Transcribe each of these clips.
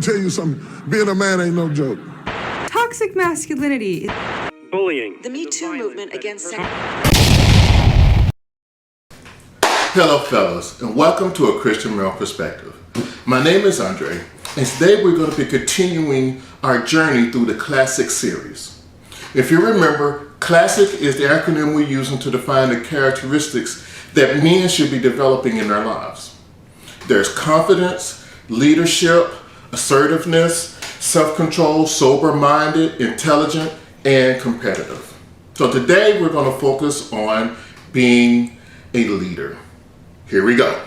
Tell you something, being a man ain't no joke. Toxic masculinity. Bullying. The Me Too movement against sex. Hello fellas, and welcome to A Christian Male Perspective. My name is Andre, and today we're going to be continuing our journey through the Classic series. If you remember, Classic is the acronym we're using to define the characteristics that men should be developing in their lives. There's confidence, leadership, assertiveness, self-control, sober-minded, intelligent, and competitive. So today we're going to focus on being a leader. Here we go.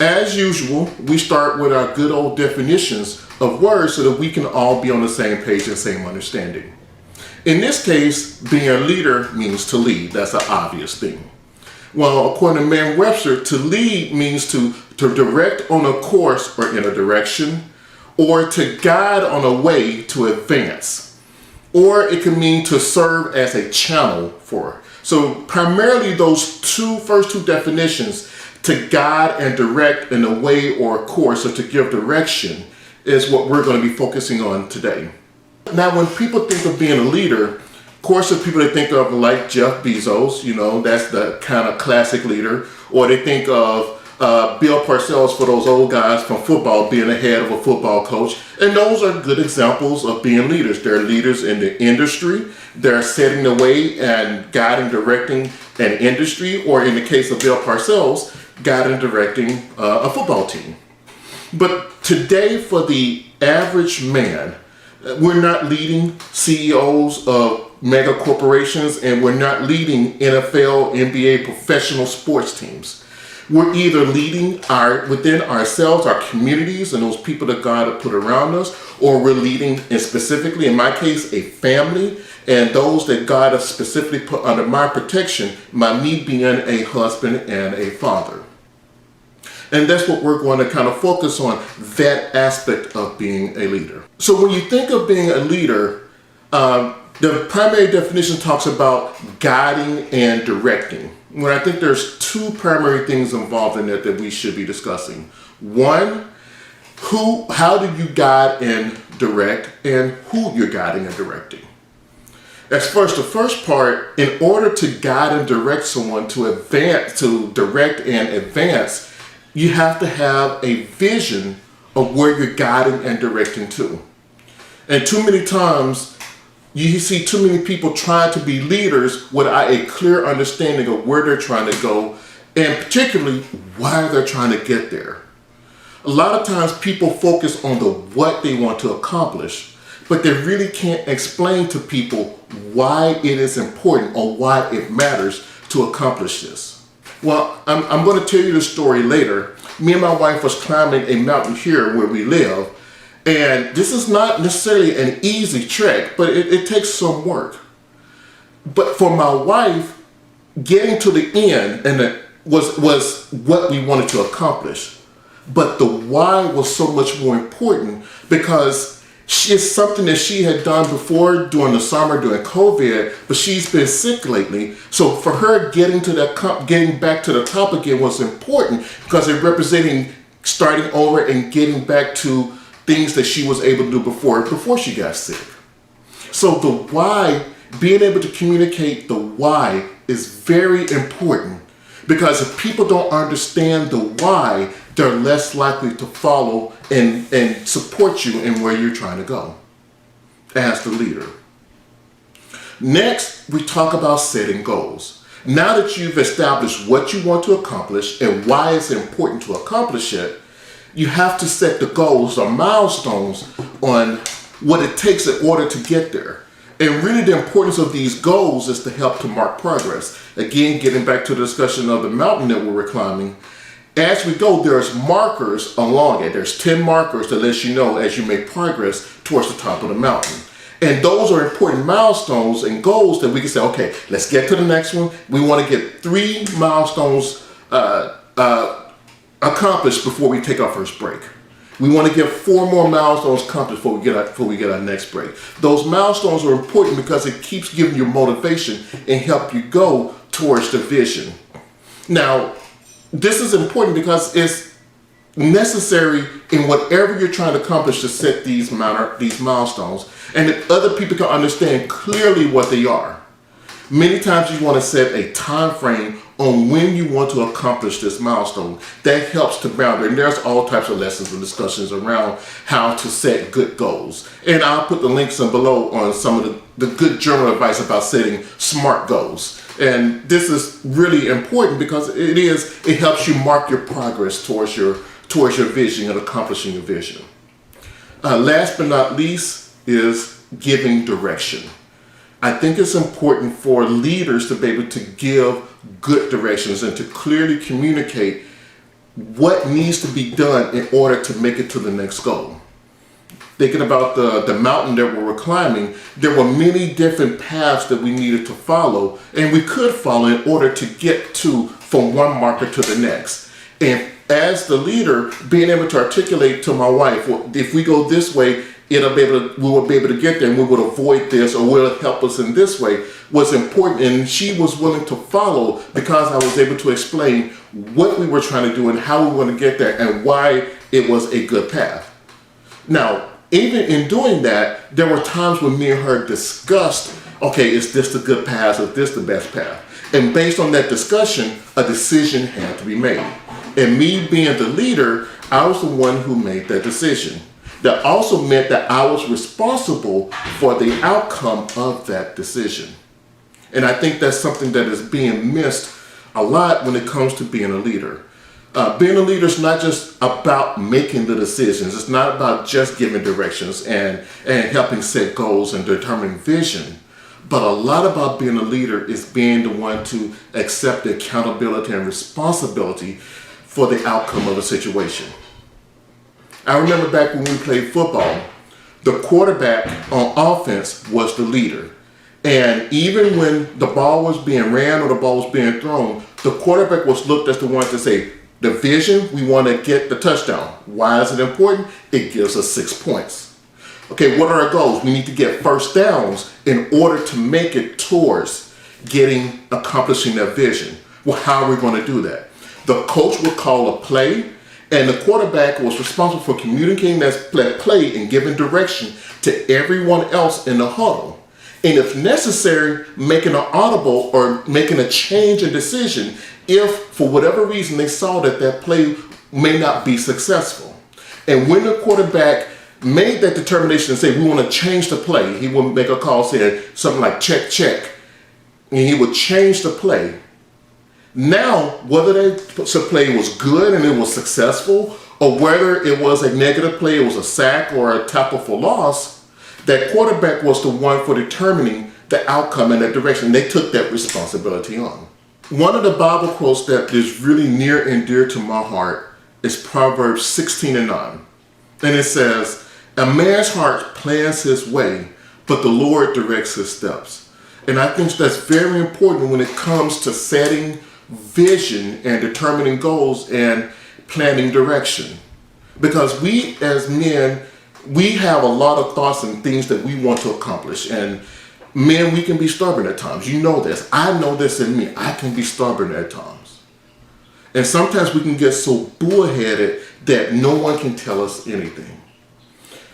As usual, we start with our good old definitions of words so that we can all be on the same page and same understanding. In this case, being a leader means to lead. That's an obvious thing. Well, according to Merriam-Webster, to lead means to direct on a course or in a direction, or to guide on a way to advance. Or it can mean to serve as a channel for. So primarily those first two definitions, to guide and direct in a way or a course, or to give direction, is what we're going to be focusing on today. Now, when people think of being a leader, of course, the people they think of like Jeff Bezos, that's the kind of classic leader, or they think of Bill Parcells for those old guys from football being the head of a football coach. And those are good examples of being leaders. They're leaders in the industry. They're setting the way and guiding, directing an industry, or in the case of Bill Parcells, guiding and directing a football team. But today, for the average man, we're not leading CEOs of mega corporations, and we're not leading NFL, NBA, professional sports teams. We're either leading within ourselves, our communities, and those people that God has put around us, or we're leading, and specifically in my case, a family, and those that God has specifically put under my protection, me being a husband and a father. And that's what we're going to kind of focus on, that aspect of being a leader. So when you think of being a leader, the primary definition talks about guiding and directing. When I think there's two primary things involved in it that we should be discussing. One, how do you guide and direct, and who you're guiding and directing. As far as the first part, in order to guide and direct someone to advance, to direct and advance, you have to have a vision of where you're guiding and directing to. And too many times, you see too many people trying to be leaders without a clear understanding of where they're trying to go, and particularly why they're trying to get there. A lot of times people focus on the what they want to accomplish, but they really can't explain to people why it is important or why it matters to accomplish this. Well, I'm going to tell you the story later. Me and my wife was climbing a mountain here where we live, and this is not necessarily an easy trek, but it takes some work. But for my wife, getting to the end was what we wanted to accomplish. But the why was so much more important, because it's something that she had done before during the summer, during COVID, but she's been sick lately. So for her, getting back to the top again was important, because it representing starting over and getting back to things that she was able to do before she got sick. So the why, being able to communicate the why, is very important, because if people don't understand the why, they're less likely to follow and support you in where you're trying to go as the leader. Next, we talk about setting goals. Now that you've established what you want to accomplish and why it's important to accomplish it, you have to set the goals or milestones on what it takes in order to get there. And really the importance of these goals is to help to mark progress. Again, getting back to the discussion of the mountain that we were climbing, as we go, there's markers along it. There's 10 markers that let you know as you make progress towards the top of the mountain. And those are important milestones and goals that we can say, okay, let's get to the next one. We want to get 3 milestones accomplished before we take our first break. We want to get 4 more milestones accomplished before we get our next break. Those milestones are important because it keeps giving you motivation and help you go towards the vision. Now, this is important because necessary in whatever you're trying to accomplish to set these milestones, and that other people can understand clearly what they are. Many times you want to set a time frame on when you want to accomplish this milestone. That helps to bound it. And there's all types of lessons and discussions around how to set good goals. And I'll put the links in below on some of the good journal advice about setting SMART goals. And this is really important because it helps you mark your progress towards your vision and accomplishing your vision. Last but not least is giving direction. I think it's important for leaders to be able to give good directions and to clearly communicate what needs to be done in order to make it to the next goal. Thinking about the mountain that we were climbing, there were many different paths that we needed to follow, and we could follow in order to get from one marker to the next. And as the leader, being able to articulate to my wife, well, if we go this way, we will be able to get there, and we would avoid this, or will it help us in this way, was important. And she was willing to follow because I was able to explain what we were trying to do and how we were going to get there and why it was a good path. Now, even in doing that, there were times when me and her discussed, okay, is this the good path, or is this the best path? And based on that discussion, a decision had to be made. And me being the leader, I was the one who made that decision. That also meant that I was responsible for the outcome of that decision. And I think that's something that is being missed a lot when it comes to being a leader. Being a leader is not just about making the decisions. It's not about just giving directions and helping set goals and determining vision. But a lot about being a leader is being the one to accept the accountability and responsibility for the outcome of a situation. I remember back when we played football, the quarterback on offense was the leader. And even when the ball was being ran or the ball was being thrown, the quarterback was looked as the one to say, the vision, we want to get the touchdown. Why is it important? It gives us 6 points. Okay, what are our goals? We need to get first downs in order to make it towards accomplishing that vision. Well, how are we going to do that? The coach would call a play, and the quarterback was responsible for communicating that play and giving direction to everyone else in the huddle. And if necessary, making an audible or making a change in decision if, for whatever reason, they saw that play may not be successful. And when the quarterback made that determination and say, we want to change the play, he would make a call saying something like check, check, and he would change the play. Now, whether that play was good and it was successful, or whether it was a negative play, it was a sack or a tackle for loss, that quarterback was the one for determining the outcome and the direction. They took that responsibility on. One of the Bible quotes that is really near and dear to my heart is Proverbs 16:9. And it says, a man's heart plans his way, but the Lord directs his steps. And I think that's very important when it comes to setting vision and determining goals and planning direction. Because we as men, we have a lot of thoughts and things that we want to accomplish. And men, we can be stubborn at times. You know this. I know this in me. I can be stubborn at times. And sometimes we can get so bullheaded that no one can tell us anything.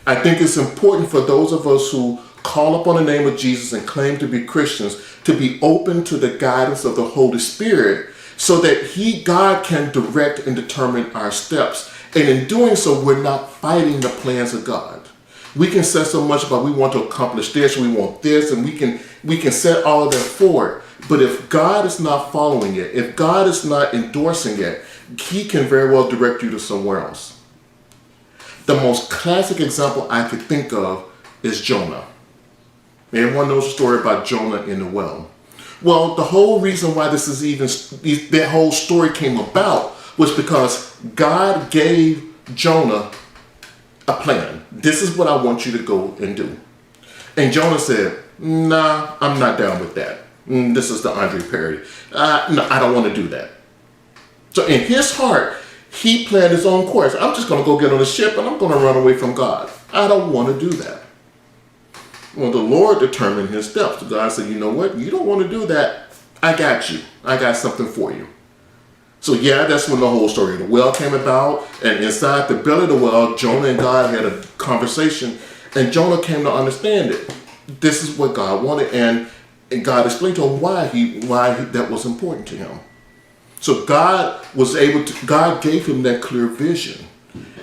I think it's important for those of us who call upon the name of Jesus and claim to be Christians to be open to the guidance of the Holy Spirit so that God can direct and determine our steps. And in doing so, we're not fighting the plans of God. We can say so much about we want to accomplish this, we want this, and we can set all of that forward. But if God is not following it, if God is not endorsing it, he can very well direct you to somewhere else. The most classic example I could think of is Jonah. Everyone knows the story about Jonah in the well. Well, the whole reason why that whole story came about was because God gave Jonah a plan. This is what I want you to go and do. And Jonah said, nah, I'm not down with that. This is the Andre parody. No, I don't want to do that. So in his heart, he planned his own course. I'm just going to go get on a ship and I'm going to run away from God. I don't want to do that. Well, the Lord determined his steps. God said, you know what? You don't want to do that. I got you. I got something for you. So yeah, that's when the whole story of the well came about. And inside the belly of the well, Jonah and God had a conversation. And Jonah came to understand it. This is what God wanted. And God explained to him why that was important to him. So God gave him that clear vision.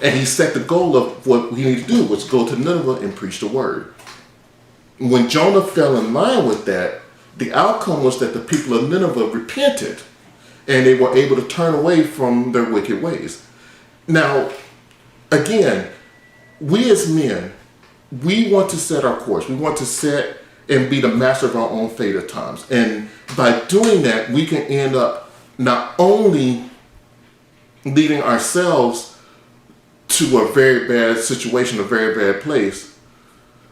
And he set the goal of what he needed to do was go to Nineveh and preach the word. When Jonah fell in line with that, the outcome was that the people of Nineveh repented. And they were able to turn away from their wicked ways. Now, again, we as men, we want to set our course. We want to set and be the master of our own fate at times. And by doing that, we can end up not only leading ourselves to a very bad situation, a very bad place,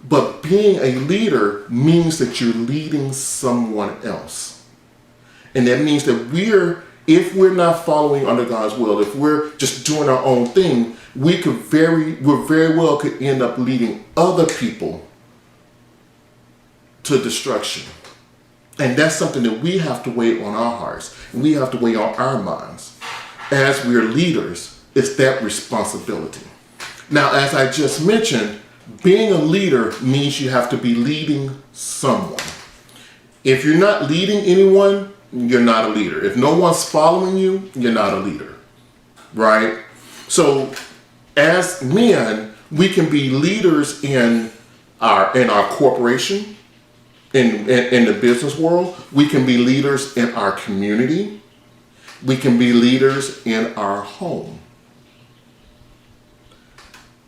but being a leader means that you're leading someone else. And that means that if we're not following under God's will, if we're just doing our own thing, we very well could end up leading other people to destruction. And that's something that we have to weigh on our hearts. And we have to weigh on our minds. As we're leaders, it's that responsibility. Now, as I just mentioned, being a leader means you have to be leading someone. If you're not leading anyone, you're not a leader. If no one's following you, you're not a leader, right? So as men, we can be leaders in our corporation, in the business world. We can be leaders in our community. We can be leaders in our home.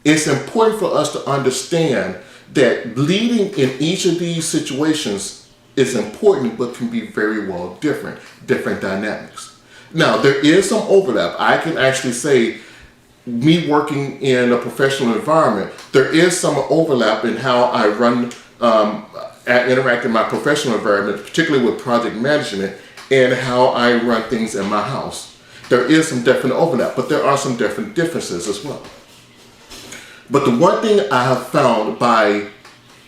It's important for us to understand that leading in each of these situations is important, but can be very well different dynamics. Now, there is some overlap. I can actually say, me working in a professional environment, there is some overlap in how I run, interact in my professional environment, particularly with project management, and how I run things in my house. There is some definite overlap, but there are some different differences as well. But the one thing I have found by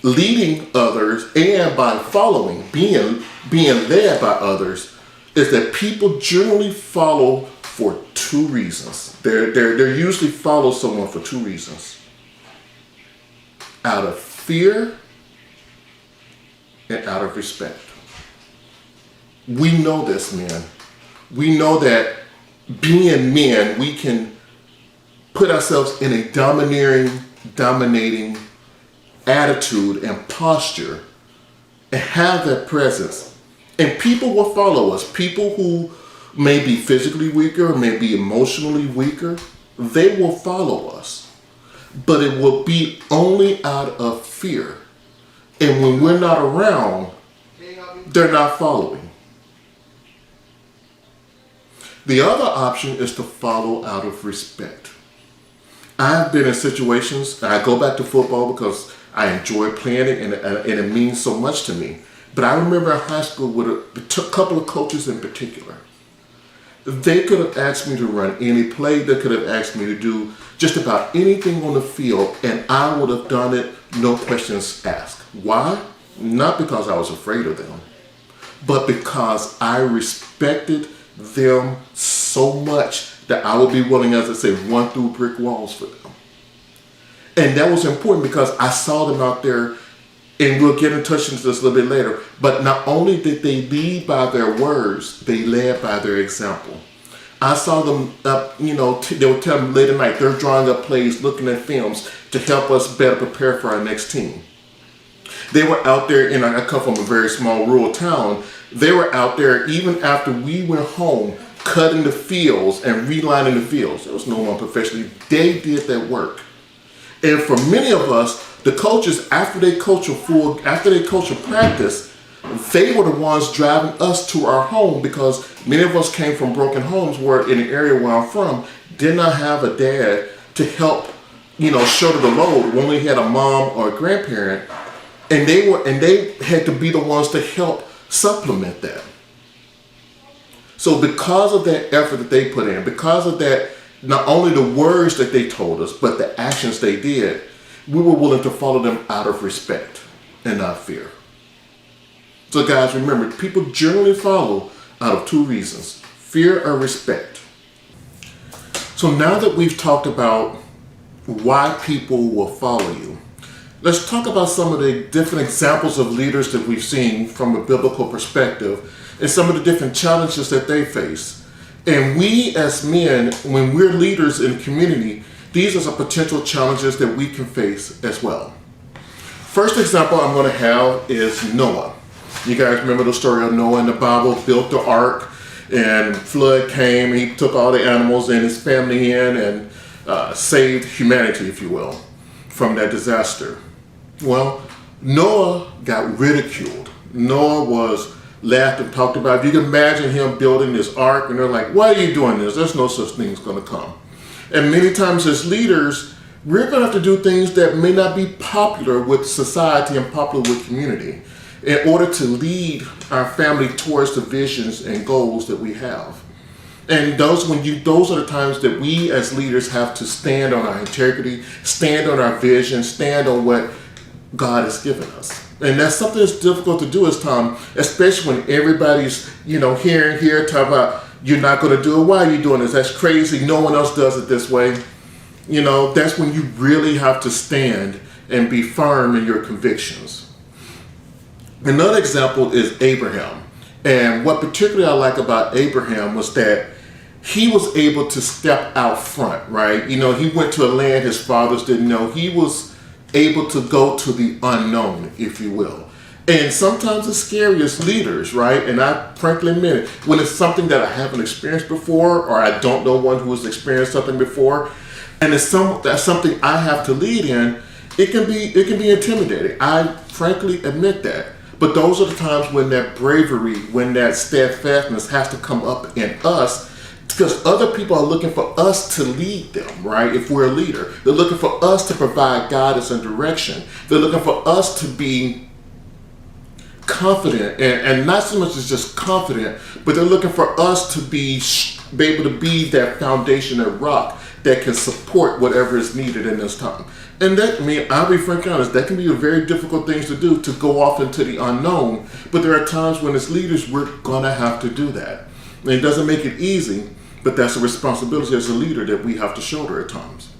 leading others and by following, being led by others, is that people generally follow for two reasons. They usually follow someone for two reasons. Out of fear and out of respect. We know this, men. We know that being men, we can put ourselves in a dominating attitude and posture and have that presence. And people will follow us. People who may be physically weaker, may be emotionally weaker, they will follow us. But it will be only out of fear. And when we're not around, they're not following. The other option is to follow out of respect. I've been in situations, I go back to football because I enjoy playing it and it means so much to me. But I remember in high school with a couple of coaches in particular. They could have asked me to run any play. They could have asked me to do just about anything on the field, and I would have done it, no questions asked. Why? Not because I was afraid of them, but because I respected them so much that I would be willing, as I say, run through brick walls for them. And that was important because I saw them out there, and we'll get in touch into this a little bit later, but not only did they lead by their words, they led by their example. I saw them, they would tell me late at night, they're drawing up plays, looking at films to help us better prepare for our next team. They were out there, and I come from a very small rural town, they were out there even after we went home, cutting the fields and relining the fields. There was no one professionally. They did that work. And for many of us, the coaches, after they coach a practice, they were the ones driving us to our home, because many of us came from broken homes where, in the area where I'm from, did not have a dad to help, shoulder the load. We only had a mom or a grandparent, and they had to be the ones to help supplement that. So because of that effort that they put in, because of that, not only the words that they told us, but the actions they did, we were willing to follow them out of respect and not fear. So guys, remember, people generally follow out of two reasons: fear or respect. So now that we've talked about why people will follow you, let's talk about some of the different examples of leaders that we've seen from a biblical perspective and some of the different challenges that they face. And we as men, when we're leaders in the community, these are some potential challenges that we can face as well. First example I'm going to have is Noah. You guys remember the story of Noah in the Bible, built the ark, and flood came. He took all the animals and his family in and saved humanity, if you will, from that disaster. Well, Noah got ridiculed. Noah was laughed and talked about. If you can imagine him building this ark, and they're like, why are you doing this? There's no such thing as going to come. And many times as leaders, we're going to have to do things that may not be popular with society and popular with community in order to lead our family towards the visions and goals that we have. And those are the times that we as leaders have to stand on our integrity, stand on our vision, stand on what God has given us. And that's something that's difficult to do as time, especially when everybody's, here talk about, you're not going to do it. Why are you doing this? That's crazy. No one else does it this way. That's when you really have to stand and be firm in your convictions. Another example is Abraham. And what particularly I like about Abraham was that he was able to step out front, right? He went to a land his fathers didn't know. He was able to go to the unknown, if you will. And sometimes it's scary as leaders, right? And I frankly admit it, when it's something that I haven't experienced before, or I don't know one who has experienced something before, and that's something I have to lead in, it can be intimidating. I frankly admit that. But those are the times when that bravery, when that steadfastness has to come up in us, because other people are looking for us to lead them, right? If we're a leader, they're looking for us to provide guidance and direction. They're looking for us to be confident, and not so much as just confident, but they're looking for us to be able to be that foundation and rock that can support whatever is needed in this time. And I'll be frankly honest, that can be a very difficult thing to do, to go off into the unknown. But there are times when as leaders, we're gonna have to do that. And it doesn't make it easy, but that's a responsibility as a leader that we have to shoulder at times.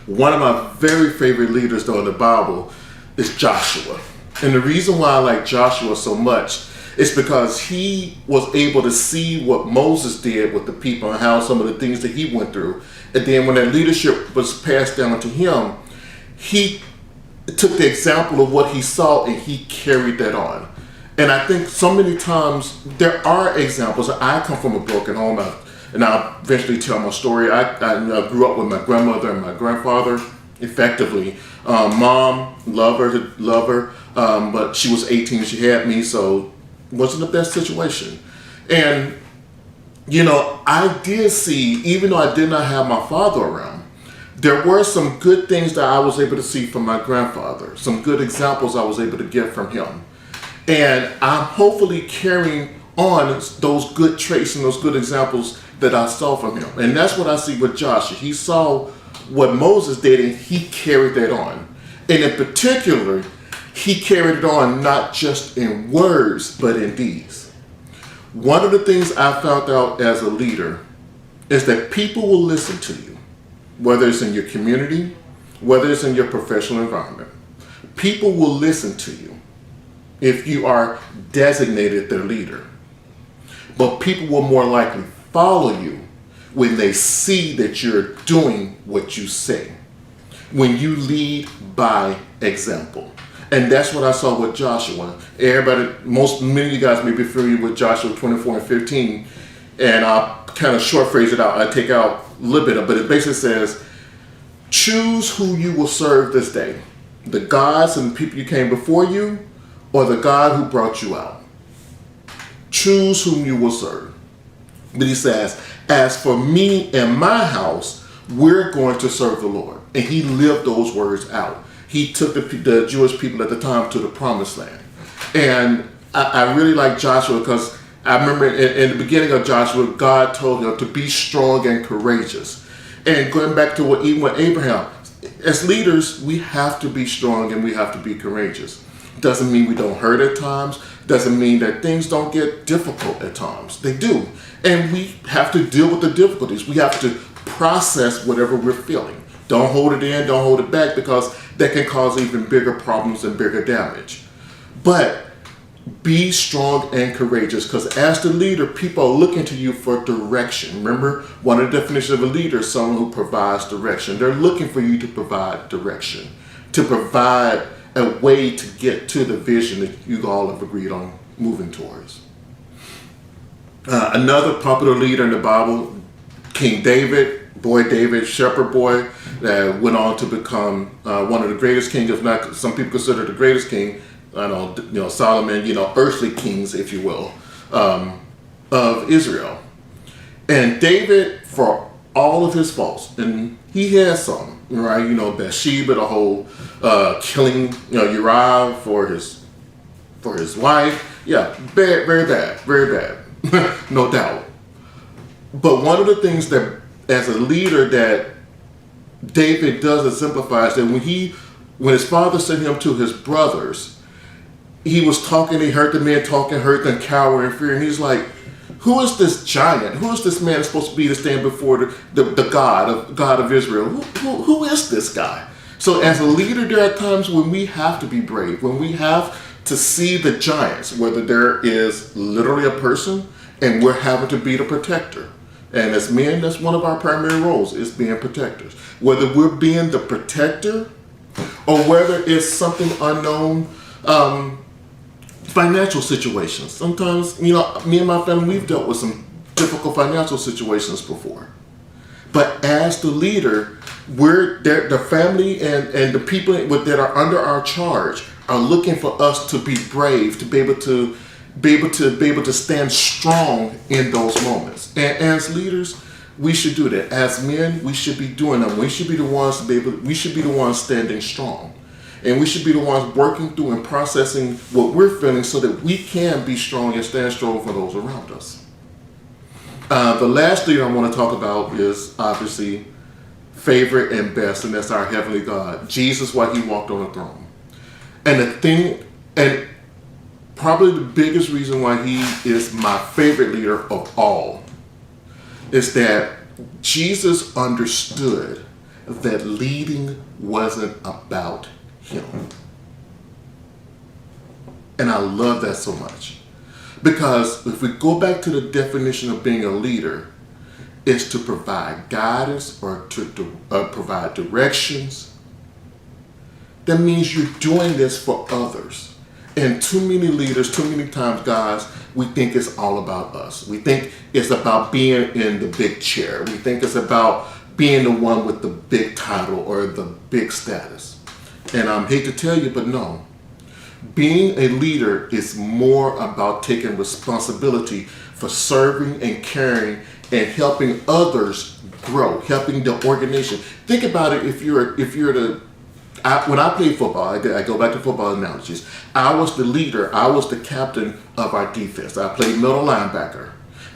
One of my very favorite leaders, though, in the Bible is Joshua. And the reason why I like Joshua so much is because he was able to see what Moses did with the people and how some of the things that he went through. And then when that leadership was passed down to him, he took the example of what he saw and he carried that on. And I think so many times there are examples. I come from a broken home, and I'll eventually tell my story. I grew up with my grandmother and my grandfather, effectively. Mom, love her, but she was 18 when she had me, so it wasn't the best situation. And I did see, even though I did not have my father around, there were some good things that I was able to see from my grandfather, some good examples I was able to get from him. And I'm hopefully carrying on those good traits and those good examples that I saw from him. And that's what I see with Joshua. He saw what Moses did and he carried that on. And in particular, he carried it on not just in words, but in deeds. One of the things I found out as a leader is that people will listen to you, whether it's in your community, whether it's in your professional environment. People will listen to you if you are designated their leader. But people will more likely follow you when they see that you're doing what you say, when you lead by example. And that's what I saw with Joshua. Many of you guys may be familiar with Joshua 24 and 15. And I'll kind of short phrase it out. I take out a little bit of it, but it basically says, choose who you will serve this day. The gods and the people you came before you, or the God who brought you out. Choose whom you will serve. But he says, as for me and my house, we're going to serve the Lord. And he lived those words out. He took the Jewish people at the time to the promised land. And I really like Joshua because I remember in the beginning of Joshua, God told him to be strong and courageous. And going back to even with Abraham, as leaders, we have to be strong and we have to be courageous. Doesn't mean we don't hurt at times. Doesn't mean that things don't get difficult at times. They do. And we have to deal with the difficulties. We have to process whatever we're feeling. Don't hold it in, don't hold it back, because that can cause even bigger problems and bigger damage. But be strong and courageous, because as the leader, people are looking to you for direction. Remember, one of the definitions of a leader is someone who provides direction. They're looking for you to provide direction, to provide a way to get to the vision that you all have agreed on moving towards. Another popular leader in the Bible, King David, shepherd boy, that went on to become one of the greatest kings, if not, some people consider the greatest king. I know, Solomon, earthly kings, if you will, of Israel. And David, for all of his faults, and he has some, right? Bathsheba, the whole killing, Uriah for his wife. Yeah, bad, very bad, very bad, no doubt. But one of the things that, as a leader, that David does exemplify is that when his father sent him to his brothers, he was talking, he heard the men talking, heard them cower in fear, and he's like, who is this giant? Who is this man supposed to be to stand before the God of Israel? Who is this guy? So as a leader, there are times when we have to be brave, when we have to see the giants, whether there is literally a person and we're having to be the protector. And as men, that's one of our primary roles, is being protectors. Whether we're being the protector or whether it's something unknown, financial situations. Sometimes, me and my family, we've dealt with some difficult financial situations before. But as the leader, the family and the people that are under our charge are looking for us to be brave, to be able to stand strong in those moments. And as leaders, we should do that. As men, we should be doing that. We should be the ones standing strong. And we should be the ones working through and processing what we're feeling so that we can be strong and stand strong for those around us. The last leader I want to talk about is obviously favorite and best, and that's our Heavenly God. Jesus, while he walked on the throne. And probably the biggest reason why he is my favorite leader of all is that Jesus understood that leading wasn't about him. And I love that so much. Because if we go back to the definition of being a leader, it's to provide guidance or to provide directions. That means you're doing this for others. And too many leaders, too many times, guys, we think it's all about us. We think it's about being in the big chair. We think it's about being the one with the big title or the big status. And I hate to tell you, but no. Being a leader is more about taking responsibility for serving and caring and helping others grow, helping the organization. Think about it. When I played football, I go back to football analogies. I was the leader. I was the captain of our defense. I played middle linebacker.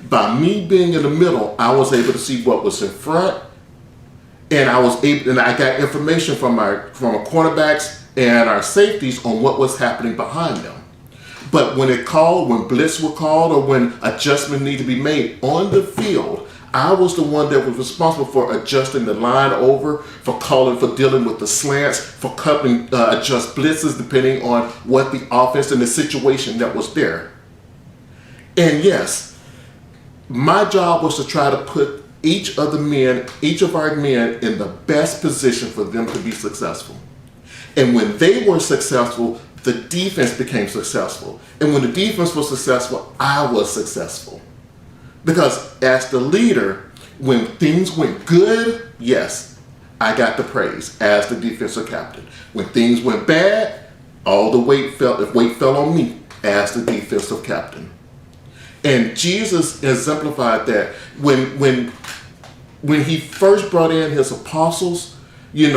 By me being in the middle, I was able to see what was in front, and I got information from our cornerbacks and our safeties on what was happening behind them. But when blitz were called or when adjustment needed to be made on the field, I was the one that was responsible for adjusting the line over, for dealing with the slants, for adjust blitzes depending on what the offense and the situation that was there. And yes, my job was to try to put each of our men in the best position for them to be successful. And when they were successful, the defense became successful. And when the defense was successful, I was successful. Because as the leader, when things went good, yes, I got the praise as the defensive captain. When things went bad, weight fell on me as the defensive captain. And Jesus exemplified that when he first brought in his apostles. They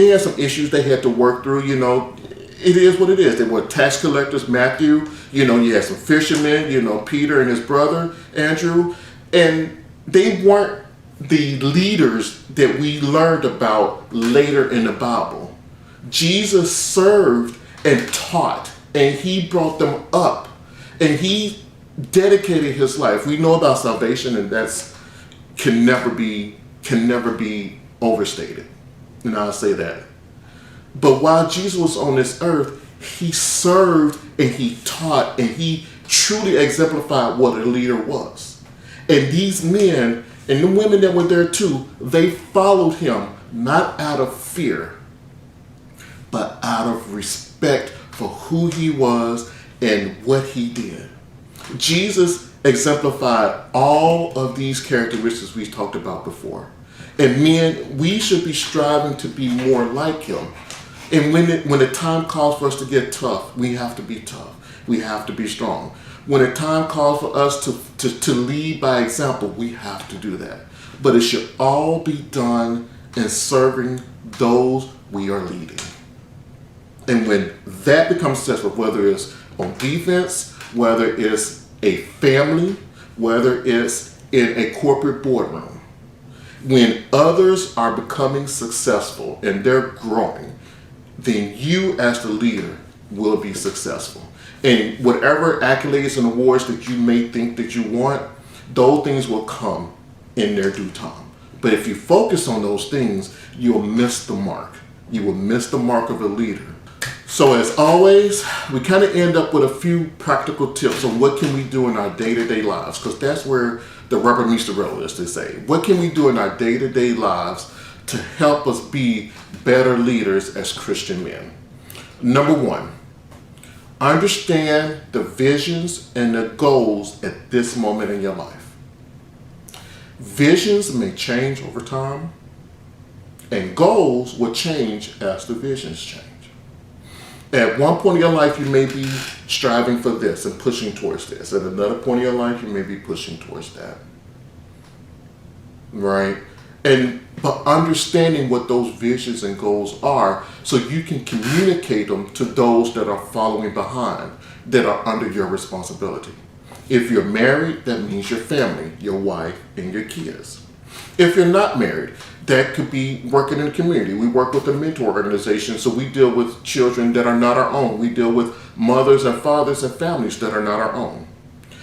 had some issues they had to work through. It is what it is. They were tax collectors, Matthew. You had some fishermen, Peter and his brother, Andrew. And they weren't the leaders that we learned about later in the Bible. Jesus served and taught, and he brought them up. And he dedicated his life. We know about salvation, and can never be can never be overstated. And I'll say that. But while Jesus was on this earth, he served and he taught and he truly exemplified what a leader was. And these men and the women that were there too, they followed him not out of fear, but out of respect for who he was and what he did. Jesus exemplified all of these characteristics we talked about before. And men, we should be striving to be more like him. And when the time calls for us to get tough, we have to be tough. We have to be strong. When the time calls for us to lead by example, we have to do that. But it should all be done in serving those we are leading. And when that becomes successful, whether it's on defense, whether it's a family, whether it's in a corporate boardroom, when others are becoming successful and they're growing, then you as the leader will be successful. And whatever accolades and awards that you may think that you want, those things will come in their due time. But if you focus on those things, you'll miss the mark. You will miss the mark of a leader. So as always, we kind of end up with a few practical tips on what can we do in our day-to-day lives, because that's where the rubber meets the road, as they say. What can we do in our day-to-day lives to help us be better leaders as Christian men? Number one, understand the visions and the goals at this moment in your life. Visions may change over time, and goals will change as the visions change. At one point in your life, you may be striving for this and pushing towards this. At another point in your life, you may be pushing towards that. Right? But understanding what those visions and goals are so you can communicate them to those that are following behind, that are under your responsibility. If you're married, that means your family, your wife, and your kids. If you're not married, that could be working in the community. We work with a mentor organization, so we deal with children that are not our own. We deal with mothers and fathers and families that are not our own.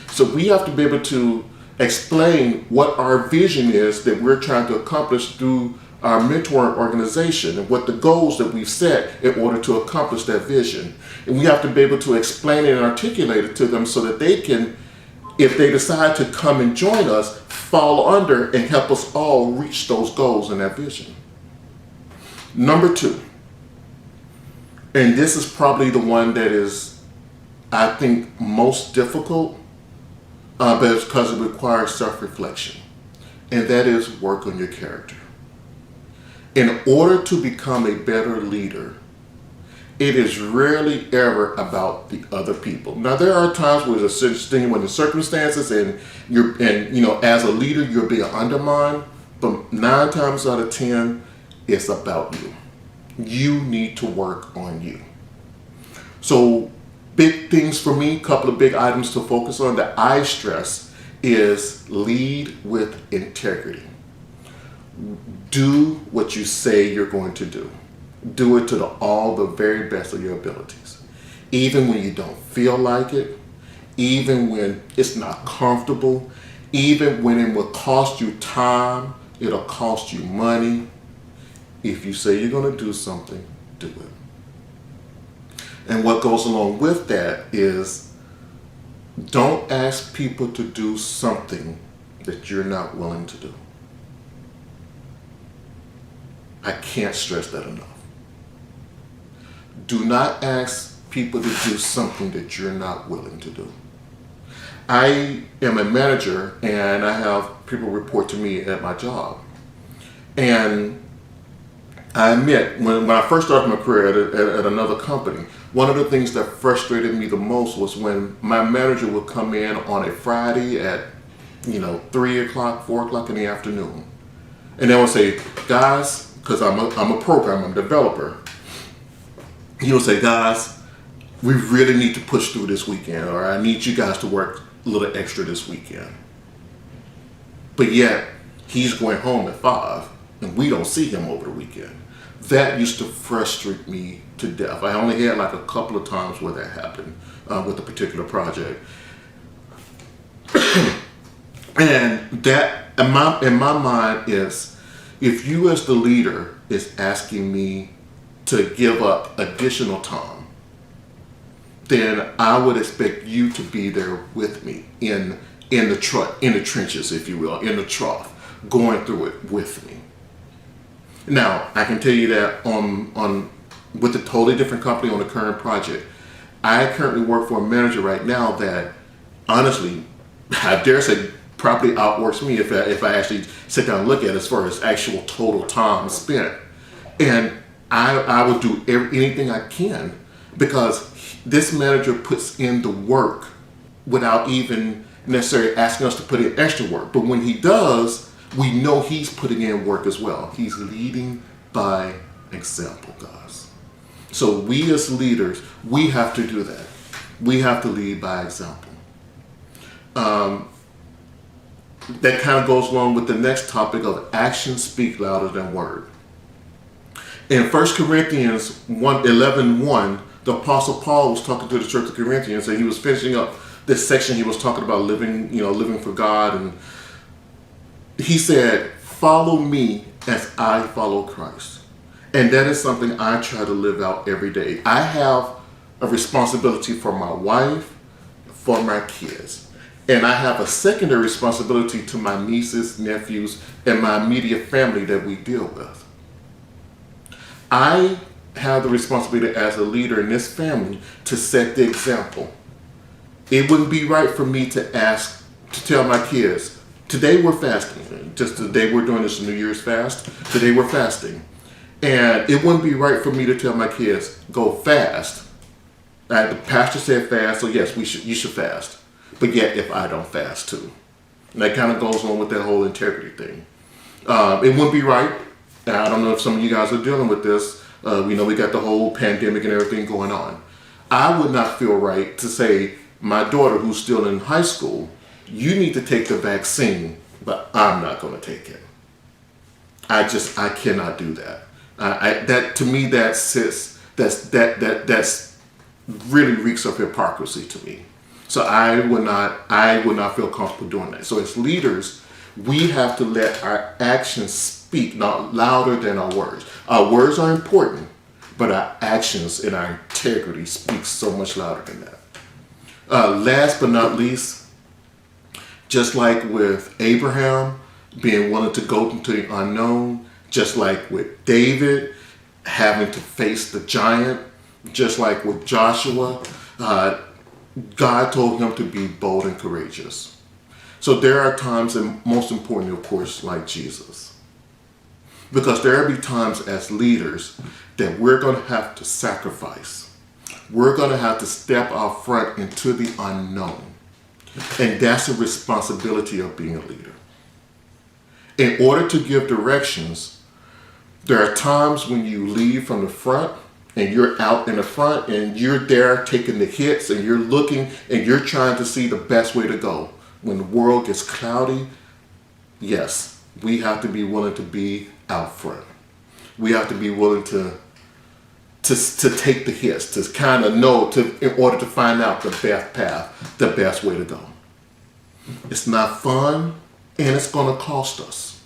So we have to be able to explain what our vision is that we're trying to accomplish through our mentoring organization and what the goals that we've set in order to accomplish that vision. And we have to be able to explain it and articulate it to them so that they can, if they decide to come and join us, fall under and help us all reach those goals and that vision. Number two, and this is probably the one that is, I think, most difficult, but it's because it requires self-reflection, and that is work on your character. In order to become a better leader, it is rarely ever about the other people. Now, there are times where there's a thing when the circumstances and as a leader, you're being undermined, but 9 times out of 10, it's about you. You need to work on you. So, big things for me, a couple of big items to focus on that I stress is lead with integrity. Do what you say you're going to do. Do it to all the very best of your abilities. Even when you don't feel like it, even when it's not comfortable, even when it will cost you time, it'll cost you money. If you say you're going to do something, do it. And what goes along with that is don't ask people to do something that you're not willing to do. I can't stress that enough. Do not ask people to do something that you're not willing to do. I am a manager and I have people report to me at my job. And I admit, when I first started my career at another company, one of the things that frustrated me the most was when my manager would come in on a Friday at 3 o'clock, 4 o'clock in the afternoon. And they would say, guys, because I'm a programmer, I'm a developer, he would say, guys, we really need to push through this weekend, or I need you guys to work a little extra this weekend. But yet, he's going home at 5, and we don't see him over the weekend. That used to frustrate me to death. I only had like a couple of times where that happened with a particular project. And that, in my mind, is If you as the leader is asking me to give up additional time, then I would expect you to be there with me in the trenches, if you will, in the trough, going through it with me. Now, I can tell you that on with a totally different company on the current project, I currently work for a manager right now that, honestly, I dare say, probably outworks me if I actually sit down and look at it as far as actual total time spent. And I will do anything I can, because this manager puts in the work without even necessarily asking us to put in extra work. But when he does, we know he's putting in work as well. He's leading by example, guys. So we as leaders, we have to do that. We have to lead by example. That kind of goes along with the next topic of actions speak louder than word. In 1 Corinthians 11:1, the Apostle Paul was talking to the church of Corinthians, and he was finishing up this section. He was talking about living for God, and he said, "Follow me as I follow Christ." And that is something I try to live out every day. I have a responsibility for my wife, for my kids. And I have a secondary responsibility to my nieces, nephews, and my immediate family that we deal with. I have the responsibility as a leader in this family to set the example. It wouldn't be right for me to tell my kids, today we're fasting. Just today we're doing this New Year's fast. Today we're fasting. And it wouldn't be right for me to tell my kids, go fast. The pastor said fast, so yes, you should fast. But yet, if I don't fast too. And that kind of goes on with that whole integrity thing. It wouldn't be right. And I don't know if some of you guys are dealing with this. We know we got the whole pandemic and everything going on. I would not feel right to say, my daughter who's still in high school, you need to take the vaccine, but I'm not going to take it. I cannot do that. That to me, that's really reeks of hypocrisy to me. So I would not feel comfortable doing that. So as leaders, we have to let our actions speak not louder than our words. Our words are important, but our actions and our integrity speak so much louder than that. Last but not least, just like with Abraham being willing to go into the unknown, just like with David having to face the giant, just like with Joshua, God told him to be bold and courageous. So there are times, and most importantly, of course, like Jesus. Because there will be times as leaders that we're going to have to sacrifice. We're going to have to step out front into the unknown. And that's a responsibility of being a leader. In order to give directions, there are times when you lead from the front, and you're out in the front and you're there taking the hits and you're looking and you're trying to see the best way to go. When the world gets cloudy, yes, we have to be willing to be out front. We have to be willing to take the hits, to kind of know, in order to find out the best path, the best way to go. It's not fun, and it's going to cost us.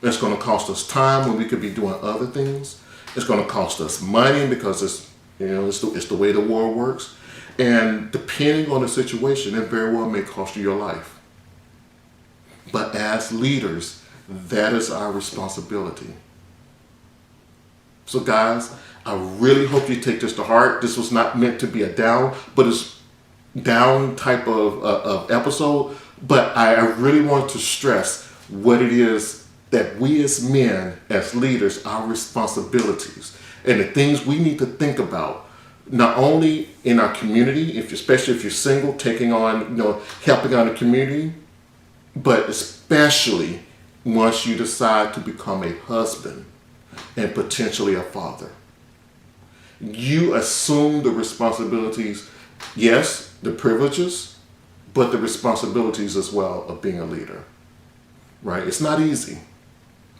It's going to cost us time when we could be doing other things. It's going to cost us money because it's the way the world works. And depending on the situation, it very well may cost you your life. But as leaders, that is our responsibility. So guys, I really hope you take this to heart. This was not meant to be a down, but it's down type of episode. But I really want to stress what it is that we as men, as leaders, our responsibilities and the things we need to think about, not only in our community, especially if you're single, taking on, helping out the community, but especially once you decide to become a husband and potentially a father. You assume the responsibilities, yes, the privileges, but the responsibilities as well of being a leader, right? It's not easy.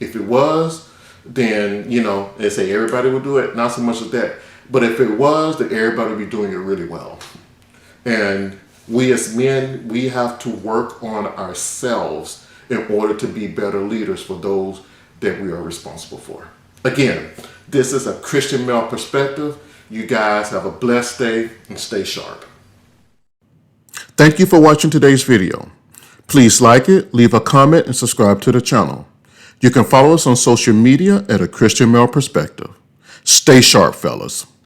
If it was, then, they say everybody would do it. Not so much as that. But if it was, then everybody would be doing it really well. And we as men, we have to work on ourselves in order to be better leaders for those that we are responsible for. Again, this is a Christian male perspective. You guys have a blessed day and stay sharp. Thank you for watching today's video. Please like it, leave a comment, and subscribe to the channel. You can follow us on social media at A Christian Male Perspective. Stay sharp, fellas.